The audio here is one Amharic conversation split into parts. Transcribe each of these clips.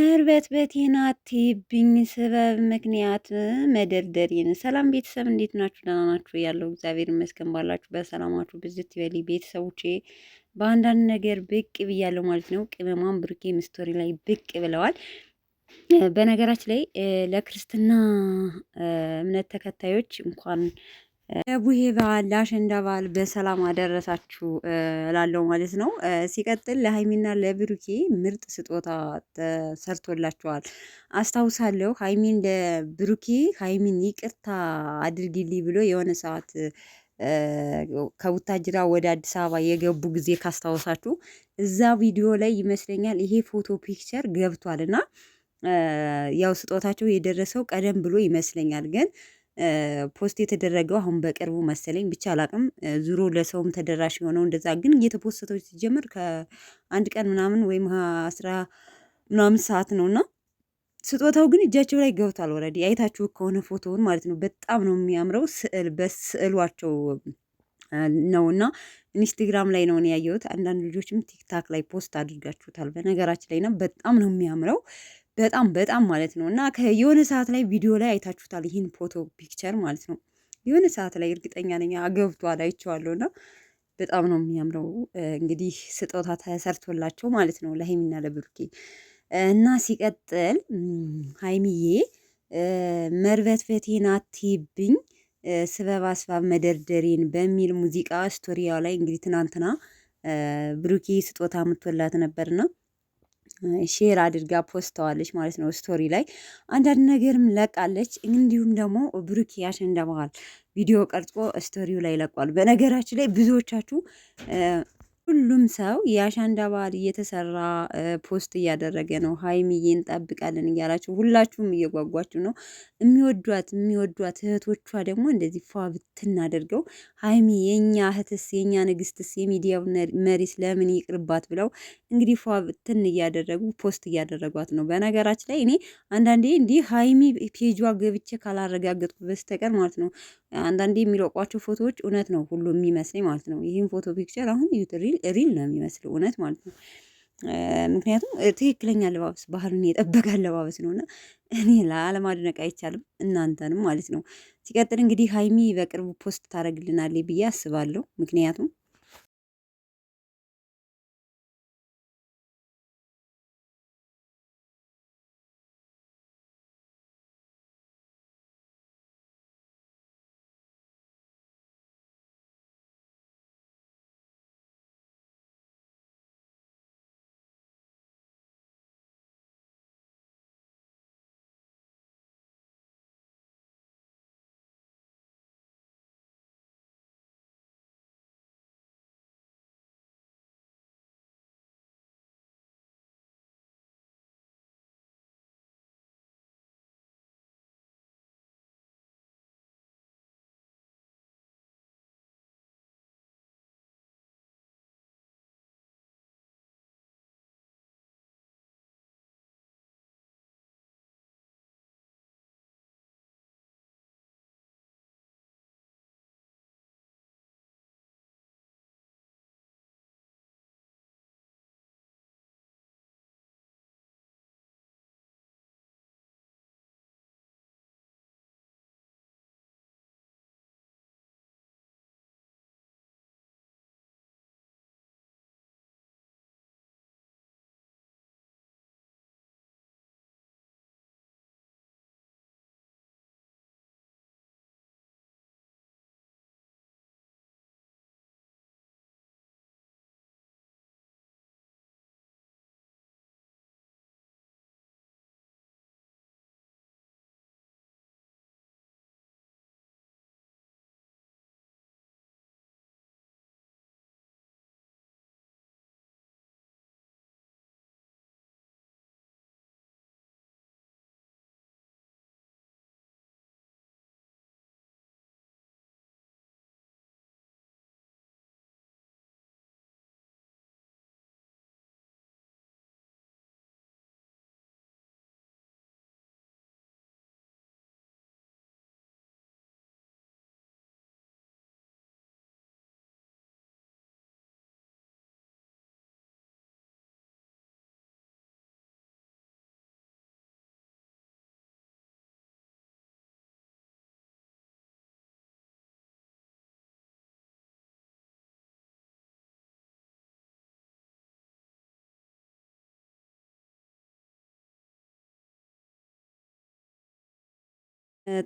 መርበትበቴን አትይብኝ ስበብ ምክንያት መደርደሬን። ሰላም ቤተሰብ እንዴት ናችሁ? ደህና ናችሁ? ያለው እግዚአብሔር ይመስገን። ባላችሁ በሰላማችሁ ብዝት ይበል ቤተሰቦቼ። በአንዳንድ ነገር ብቅ ብያለሁ ማለት ነው። ቅመማን ብሩኬ ስቶሪ ላይ ብቅ ብለዋል። በነገራችን ላይ ለክርስትና እምነት ተከታዮች እንኳን ለቡሄ በዓል ለአሸንዳ በዓል በሰላም አደረሳችሁ እላለሁ ማለት ነው። ሲቀጥል ለሀይሚና ለብሩኬ ምርጥ ስጦታ ተሰርቶላቸዋል። አስታውሳለሁ ሀይሚን ለብሩኬ ሀይሚን ይቅርታ አድርጊልኝ ብሎ የሆነ ሰዓት ከቡታጅራ ወደ አዲስ አበባ የገቡ ጊዜ ካስታወሳችሁ እዛ ቪዲዮ ላይ ይመስለኛል ይሄ ፎቶ ፒክቸር ገብቷል እና ያው ስጦታቸው የደረሰው ቀደም ብሎ ይመስለኛል ግን ፖስት የተደረገው አሁን በቅርቡ መሰለኝ ብቻ አላቅም። ዙሮ ለሰውም ተደራሽ የሆነው እንደዛ ግን እየተፖሰተው ሲጀምር ከአንድ ቀን ምናምን ወይም 10 ምናምን ሰዓት ነው እና ስጦታው ግን እጃቸው ላይ ገብቷል። ኦልሬዲ አይታችሁ ከሆነ ፎቶውን ማለት ነው። በጣም ነው የሚያምረው ስዕል በስዕሏቸው ነው እና ኢንስታግራም ላይ ነው ያየሁት። አንዳንድ ልጆችም ቲክታክ ላይ ፖስት አድርጋችሁታል በነገራችን ላይ ነው። በጣም ነው የሚያምረው በጣም በጣም ማለት ነው። እና የሆነ ሰዓት ላይ ቪዲዮ ላይ አይታችሁታል ይህን ፎቶ ፒክቸር ማለት ነው። የሆነ ሰዓት ላይ እርግጠኛ ነኝ አገብቷል አይቼዋለሁ እና በጣም ነው የሚያምረው። እንግዲህ ስጦታ ተሰርቶላቸው ማለት ነው ለሀይሚና ለብሩኬ እና ሲቀጥል ሀይሚዬ መርበትበቴን አትይብኝ ስበብ አስባብ መደርደሬን በሚል ሙዚቃ ስቶሪያ ላይ እንግዲህ ትናንትና ብሩኬ ስጦታ ምትወላት ነበርና ሼር አድርጋ ፖስተዋለች ማለት ነው። ስቶሪ ላይ አንዳንድ ነገርም ለቃለች። እንዲሁም ደግሞ ብሩኬ አሸንዳ በዓል ቪዲዮ ቀርጾ ስቶሪው ላይ ለቋል። በነገራችን ላይ ብዙዎቻችሁ ሁሉም ሰው የአሸንዳ በዓል እየተሰራ ፖስት እያደረገ ነው። ሀይሚዬ እንጠብቃለን እያላችሁ ሁላችሁም እየጓጓችሁ ነው። የሚወዷት እህቶቿ ደግሞ እንደዚህ ፏ ብትናደርገው ሀይሚ የኛ እህትስ የኛ ንግስትስ የሚዲያው መሪስ ለምን ይቅርባት ብለው እንግዲህ ፏ ብትን እያደረጉ ፖስት እያደረጓት ነው። በነገራችን ላይ እኔ አንዳንዴ እንዲህ ሀይሚ ፔጇ ገብቼ ካላረጋገጥኩ በስተቀር ማለት ነው አንዳንዴ የሚለቋቸው ፎቶዎች እውነት ነው ሁሉ የሚመስለኝ ማለት ነው። ይህን ፎቶ ፒክቸር አሁን ሪል ነው የሚመስለው እውነት ማለት ነው። ምክንያቱም ትክክለኛ አለባበስ ባህሉን የጠበቀ አለባበስ ነው እና እኔ ለአለማድነቅ አይቻልም እናንተንም ማለት ነው። ሲቀጥል እንግዲህ ሀይሚ በቅርቡ ፖስት ታደርግልናለች ብዬ አስባለሁ። ምክንያቱም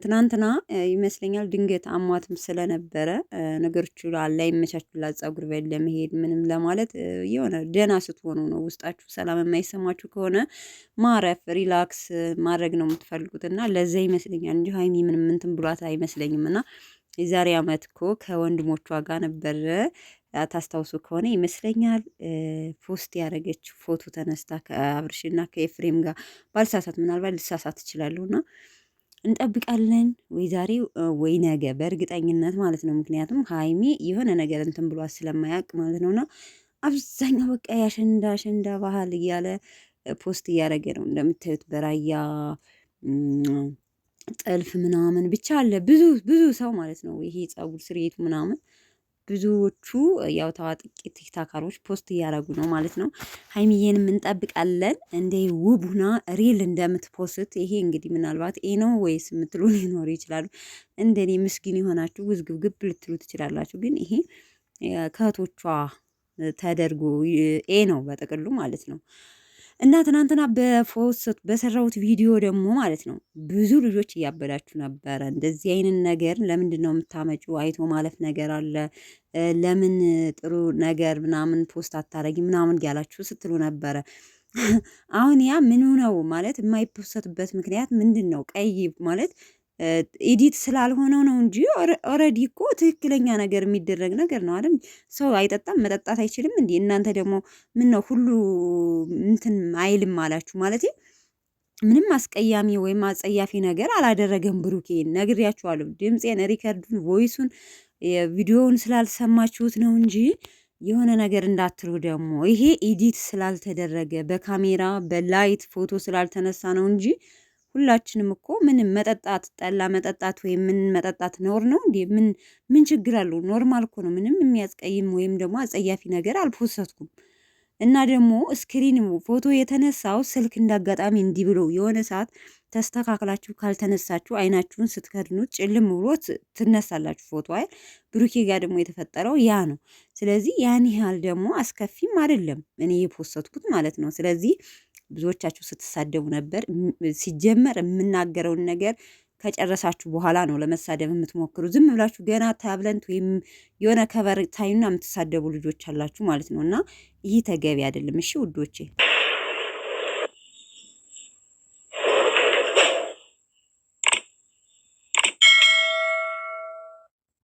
ትናንትና ይመስለኛል ድንገት አሟትም ስለነበረ ነገሮቹ ላይመቻቹላት ፀጉር ቤት ለመሄድ ምንም ለማለት የሆነ ደህና ስትሆኑ ነው ውስጣችሁ ሰላም የማይሰማችሁ ከሆነ ማረፍ ሪላክስ ማድረግ ነው የምትፈልጉት እና ለዛ ይመስለኛል እንጂ ሀይሚ ምንም እንትን ብሏት አይመስለኝም። እና የዛሬ አመት እኮ ከወንድሞቿ ጋር ነበረ ታስታውሱ ከሆነ ይመስለኛል ፖስት ያደረገች ፎቶ ተነስታ ከአብርሽና ከኤፍሬም ጋር ባልሳሳት፣ ምናልባት ልሳሳት እችላለሁ እና እንጠብቃለን ወይ ዛሬ ወይ ነገ በእርግጠኝነት ማለት ነው። ምክንያቱም ሀይሚ የሆነ ነገር እንትን ብሏት ስለማያውቅ ማለት ነውና አብዛኛው በቃ ያሸንዳ አሸንዳ ባህል እያለ ፖስት እያደረገ ነው እንደምታዩት በራያ ጥልፍ ምናምን ብቻ አለ ብዙ ብዙ ሰው ማለት ነው። ይሄ ፀጉር ስርየቱ ምናምን ብዙዎቹ ያው ታዋቂ ቲክታከሮች ፖስት እያደረጉ ነው ማለት ነው። ሀይሚዬንም እንጠብቃለን እንደ ውብ ሁና ሪል እንደምትፖስት። ይሄ እንግዲህ ምናልባት ነው ወይስ የምትሉ ሊኖሩ ይችላሉ። እንደኔ ምስኪን የሆናችሁ ውዝግብግብ ልትሉ ትችላላችሁ። ግን ይሄ ከእህቶቿ ተደርጎ ነው በጥቅሉ ማለት ነው። እና ትናንትና በሰራሁት ቪዲዮ ደግሞ ማለት ነው ብዙ ልጆች እያበዳችሁ ነበረ። እንደዚህ አይነት ነገር ለምንድን ነው የምታመጪው? አይቶ ማለፍ ነገር አለ። ለምን ጥሩ ነገር ምናምን ፖስት አታረጊ ምናምን ያላችሁ ስትሉ ነበረ። አሁን ያ ምኑ ነው ማለት የማይፖስትበት ምክንያት ምንድን ነው? ቀይ ማለት ኤዲት ስላልሆነው ነው እንጂ ኦልሬዲ እኮ ትክክለኛ ነገር የሚደረግ ነገር ነው አይደል? ሰው አይጠጣም መጠጣት አይችልም እንዴ? እናንተ ደግሞ ምን ነው ሁሉ እንትን አይልም አላችሁ ማለት ምንም አስቀያሚ ወይም አጸያፊ ነገር አላደረገም ብሩኬ። ነግሬያችኋለሁ። ድምፄን ሪከርዱን ቮይሱን ቪዲዮውን ስላልሰማችሁት ነው እንጂ የሆነ ነገር እንዳትሉ ደግሞ ይሄ ኤዲት ስላልተደረገ በካሜራ በላይት ፎቶ ስላልተነሳ ነው እንጂ ሁላችንም እኮ ምንም መጠጣት ጠላ መጠጣት ወይም ምን መጠጣት ነውር ነው እንዴ? ምን ችግር አለው? ኖርማል እኮ ነው። ምንም የሚያስቀይም ወይም ደግሞ አጸያፊ ነገር አልፖሰትኩም። እና ደግሞ ስክሪን ፎቶ የተነሳው ስልክ እንዳጋጣሚ እንዲህ ብሎ የሆነ ሰዓት ተስተካክላችሁ ካልተነሳችሁ አይናችሁን ስትከድኑት ጭልም ብሎ ትነሳላችሁ ፎቶ። አይ ብሩኬ ጋር ደግሞ የተፈጠረው ያ ነው። ስለዚህ ያን ያህል ደግሞ አስከፊም አይደለም እኔ የፖሰትኩት ማለት ነው። ስለዚህ ብዙዎቻችሁ ስትሳደቡ ነበር። ሲጀመር የምናገረውን ነገር ከጨረሳችሁ በኋላ ነው ለመሳደብ የምትሞክሩ። ዝም ብላችሁ ገና ታብለንት ወይም የሆነ ከበር ታዩና የምትሳደቡ ልጆች አላችሁ ማለት ነው። እና ይህ ተገቢ አይደለም። እሺ ውዶቼ።